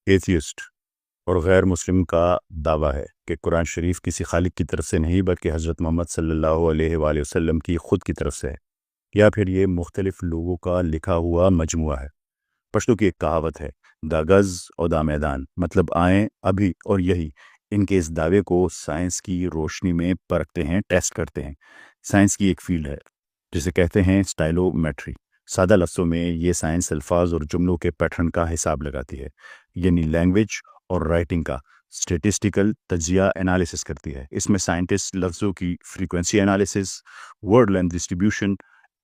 Atheist اور غیر مسلم کا دعویٰ ہے کہ قرآن شریف کسی خالق کی طرف سے نہیں بلکہ حضرت محمد صلی اللہ علیہ وآلہ وسلم کی خود کی طرف سے ہے، یا پھر یہ مختلف لوگوں کا لکھا ہوا مجموعہ ہے۔ پشتو کی ایک کہاوت ہے، دا گز اور دا میدان، مطلب آئیں ابھی اور یہی۔ ان کے اس دعوے کو سائنس کی روشنی میں پرکھتے ہیں، ٹیسٹ کرتے ہیں۔ سائنس کی ایک فیلڈ ہے جسے کہتے ہیں اسٹائلومیٹری۔ سادہ لفظوں میں یہ سائنس الفاظ اور جملوں کے پیٹرن کا حساب لگاتی ہے، یعنی لینگویج اور رائٹنگ کا اسٹیٹسٹیکل تجزیہ انالیسس کرتی ہے۔ اس میں سائنٹسٹ لفظوں کی frequency analysis, word length distribution,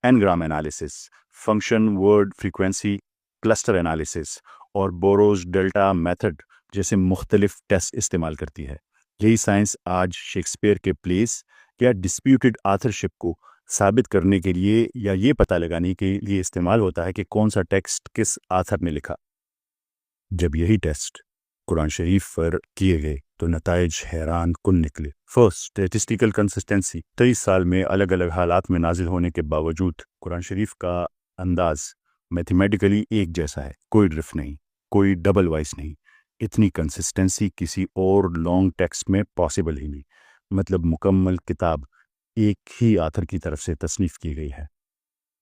n gram analysis, function word frequency cluster analysis اور بوروز ڈیلٹا میتھڈ جیسے مختلف ٹیسٹ استعمال کرتی ہے۔ یہی سائنس آج شیکسپیئر کے پلیس یا ڈسپیوٹڈ آتھرشپ کو ثابت کرنے کے لیے یا یہ پتہ لگانے کے لیے استعمال ہوتا ہے کہ کون سا ٹیکسٹ کس آتھر نے لکھا۔ جب یہی ٹیسٹ قرآن شریف پر کیے گئے تو نتائج حیران کن نکلے۔ First, statistical consistency. 23 سال میں الگ الگ حالات میں نازل ہونے کے باوجود قرآن شریف کا انداز میتھمیٹیکلی ایک جیسا ہے، کوئی ڈرفٹ نہیں، کوئی ڈبل وائس نہیں۔ اتنی کنسسٹنسی کسی اور لانگ ٹیکسٹ میں پاسبل ہی نہیں، مطلب مکمل کتاب ایک ہی آتھر کی طرف سے تصنیف کی گئی ہے۔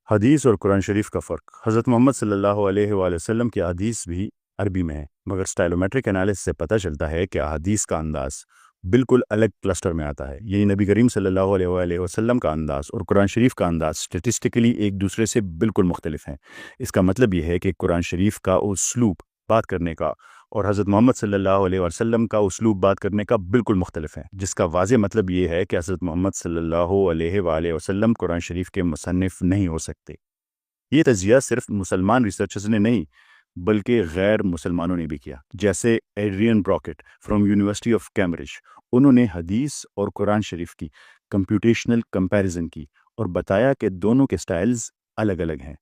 حدیث اور قرآن شریف کا فرق۔ حضرت محمد صلی اللہ علیہ وآلہ وسلم کی حدیث بھی عربی میں ہے، مگر اسٹائلومیٹرک انالیسس سے پتہ چلتا ہے کہ احادیث کا انداز بالکل الگ کلسٹر میں آتا ہے۔ یعنی نبی کریم صلی اللہ علیہ وآلہ وسلم کا انداز اور قرآن شریف کا انداز اسٹیٹسٹیکلی ایک دوسرے سے بالکل مختلف ہیں۔ اس کا مطلب یہ ہے کہ قرآن شریف کا اسلوب بات کرنے کا اور حضرت محمد صلی اللہ علیہ وسلم کا اسلوب بات کرنے کا بالکل مختلف ہے، جس کا واضح مطلب یہ ہے کہ حضرت محمد صلی اللہ علیہ وآلہ وسلم قرآن شریف کے مصنف نہیں ہو سکتے۔ یہ تجزیہ صرف مسلمان ریسرچرز نے نہیں بلکہ غیر مسلمانوں نے بھی کیا، جیسے Adrian Brockett from university of Cambridge. انہوں نے حدیث اور قرآن شریف کی کمپیوٹیشنل کمپیریزن کی اور بتایا کہ دونوں کے سٹائلز الگ الگ ہیں۔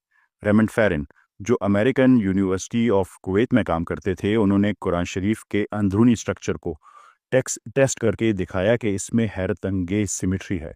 ریمنڈ فیرن جو امریکن یونیورسٹی آف کویت میں کام کرتے تھے، انہوں نے قرآن شریف کے اندرونی اسٹرکچر کو ٹیسٹ کر کے دکھایا کہ اس میں حیرت انگیز سیمیٹری ہے۔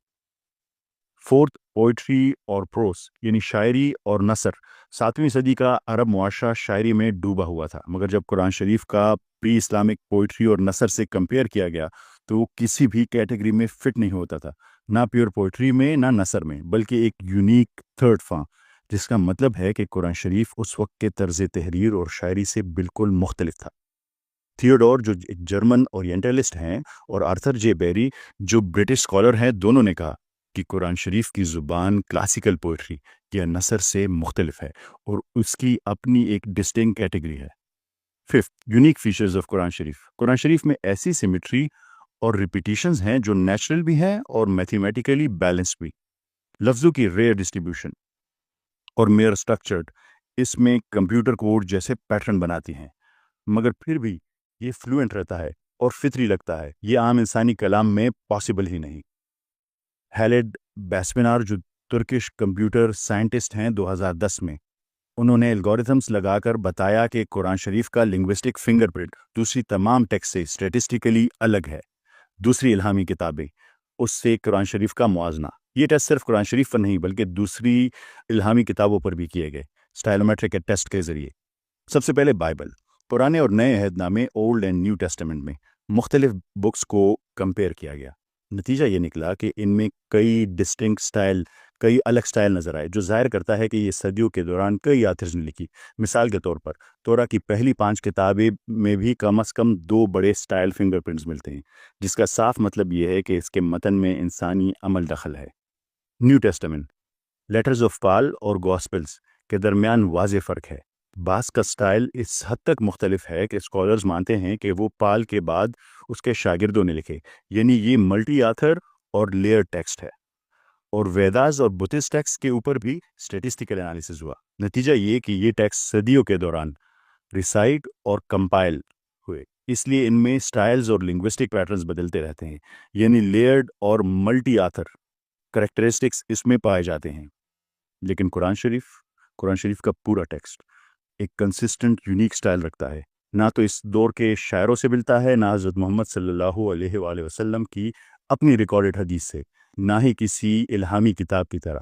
فورتھ، پوئٹری اور پروس یعنی شاعری اور نثر۔ 7ویں صدی کا عرب معاشرہ شاعری میں ڈوبا ہوا تھا، مگر جب قرآن شریف کا پری اسلامک پوئٹری اور نثر سے کمپیئر کیا گیا تو وہ کسی بھی کیٹیگری میں فٹ نہیں ہوتا تھا، نہ پیور پوئٹری میں نہ نثر میں، بلکہ ایک یونیک تھرڈ فارم، جس کا مطلب ہے کہ قرآن شریف اس وقت کے طرز تحریر اور شاعری سے بالکل مختلف تھا۔ تھیوڈور جو ایک جرمن اورینٹلسٹ ہیں اور آرتھر جے بیری جو برٹش اسکالر ہیں، دونوں نے کہا کہ قرآن شریف کی زبان کلاسیکل پوئٹری یا نثر سے مختلف ہے اور اس کی اپنی ایک ڈسٹنکٹ کیٹیگری ہے۔ ففتھ، یونیک فیچرز آف قرآن شریف۔ قرآن شریف میں ایسی سیمیٹری اور ریپیٹیشنز ہیں جو نیچرل بھی ہیں اور میتھمیٹیکلی بیلنسڈ بھی۔ لفظوں کی ریئر ڈسٹریبیوشن اور میئر اسٹرکچرڈ اس میں کمپیوٹر کوڈ جیسے پیٹرن بناتی ہیں، مگر پھر بھی یہ فلوئنٹ رہتا ہے اور فطری لگتا ہے۔ یہ عام انسانی کلام میں پاسبل ہی نہیں۔ ہیلڈ بیسپینار جو ترکش کمپیوٹر سائنٹسٹ ہیں 2010 میں، انہوں نے الگوریتھمز لگا کر بتایا کہ قرآن شریف کا لنگوسٹک فنگر پرنٹ دوسری تمام ٹیکسٹ سے اسٹیٹسٹیکلی الگ ہے۔ دوسری الہامی کتابیں اس سے قرآن شریف کا موازنہ۔ یہ ٹیسٹ صرف قرآن شریف پر نہیں بلکہ دوسری الہامی کتابوں پر بھی کیے گئے اسٹائلومیٹرک ٹیسٹ کے ذریعے۔ سب سے پہلے بائبل، پرانے اور نئے عہد نامے اولڈ اینڈ نیو ٹیسٹمنٹ میں مختلف بکس کو کمپیئر کیا گیا۔ نتیجہ یہ نکلا کہ ان میں کئی ڈسٹنکٹ سٹائل، کئی الگ سٹائل نظر آئے، جو ظاہر کرتا ہے کہ یہ صدیوں کے دوران کئی آتھرز نے لکھی۔ مثال کے طور پر تورا کی پہلی 5 کتابیں میں بھی کم از کم 2 بڑے سٹائل فنگر پرنٹس ملتے ہیں، جس کا صاف مطلب یہ ہے کہ اس کے متن میں انسانی عمل دخل ہے۔ نیو ٹیسٹمنٹ، لیٹرز آف پال اور گاسپلز کے درمیان واضح فرق ہے۔ بعض کا سٹائل اس حد تک مختلف ہے کہ اسکالرز مانتے ہیں کہ وہ پال کے بعد اس کے شاگردوں نے لکھے، یعنی یہ ملٹی آتھر اور لیئر ٹیکسٹ ہے۔ اور ویداز اور بدھسٹ ٹیکسٹ کے اوپر بھی اسٹیٹسٹیکل انالیسس ہوا۔ نتیجہ یہ کہ یہ ٹیکسٹ صدیوں کے دوران ریسائٹ اور کمپائل ہوئے، اس لیے ان میں سٹائلز اور لنگوسٹک پیٹرنز بدلتے رہتے ہیں، یعنی لیئرڈ اور ملٹی آتھر کریکٹرسٹکس اس میں پائے جاتے ہیں۔ لیکن قرآن شریف کا پورا ٹیکسٹ ایک کنسسٹنٹ یونیک سٹائل رکھتا ہے، نہ تو اس دور کے شاعروں سے ملتا ہے، نہ حضرت محمد صلی اللہ علیہ وآلہ وسلم کی اپنی ریکارڈڈ حدیث سے، نہ ہی کسی الہامی کتاب کی طرح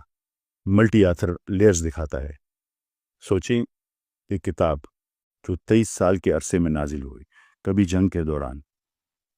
ملٹی آتھر لیئرز دکھاتا ہے۔ سوچیں، یہ کتاب جو 23 سال کے عرصے میں نازل ہوئی، کبھی جنگ کے دوران،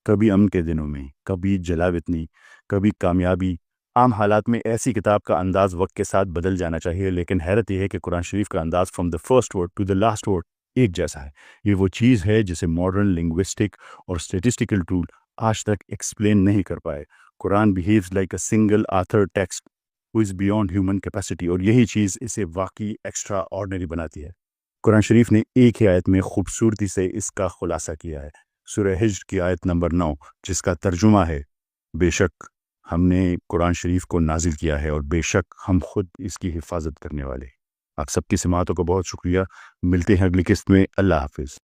کبھی امن کے دنوں میں، کبھی جلاوطنی، کبھی کامیابی۔ عام حالات میں ایسی کتاب کا انداز وقت کے ساتھ بدل جانا چاہیے، لیکن حیرت یہ ہے کہ قرآن شریف کا انداز from the first word to the last word ایک جیسا ہے۔ یہ وہ چیز ہے جسے ماڈرن لنگوسٹک اور اسٹیٹسٹیکل ٹول آج تک ایکسپلین نہیں کر پائے۔ Quran behaves like a single author text who is beyond human capacity، اور یہی چیز اسے واقعی ایکسٹرا آرڈنری بناتی ہے۔ قرآن شریف نے ایک ہی آیت میں خوبصورتی سے اس کا خلاصہ کیا ہے۔ سورہ حجر کی آیت نمبر 9، جس کا ترجمہ ہے، بے شک ہم نے قرآن شریف کو نازل کیا ہے اور بے شک ہم خود اس کی حفاظت کرنے والے۔ آپ سب کی سماعتوں کو بہت شکریہ، ملتے ہیں اگلی قسط میں۔ اللہ حافظ۔